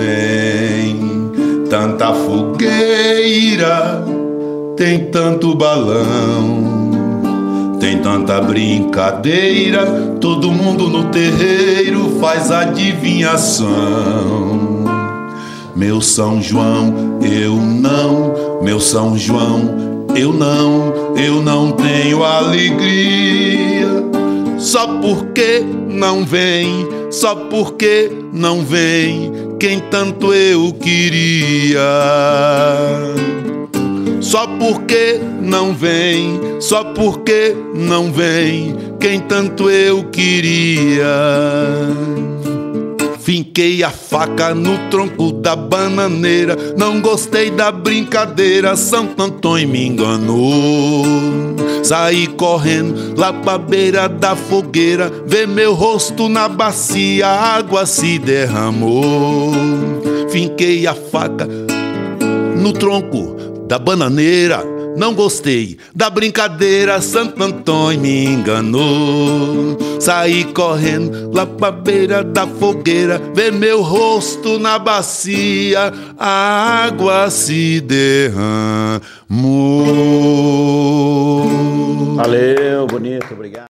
vem. Tanta fogueira, tem tanto balão, tem tanta brincadeira, todo mundo no terreiro faz adivinhação. Meu São João, eu não, meu São João, eu não tenho alegria. Só porque não vem, só porque não vem quem tanto eu queria. Só porque não vem, só porque não vem quem tanto eu queria. Finquei a faca no tronco da bananeira, não gostei da brincadeira, Santo Antônio me enganou. Saí correndo lá pra beira da fogueira, ver meu rosto na bacia, a água se derramou. Finquei a faca no tronco da bananeira, não gostei da brincadeira, Santo Antônio me enganou. Saí correndo lá pra beira da fogueira, ver meu rosto na bacia, a água se derramou. Valeu, bonito, obrigado.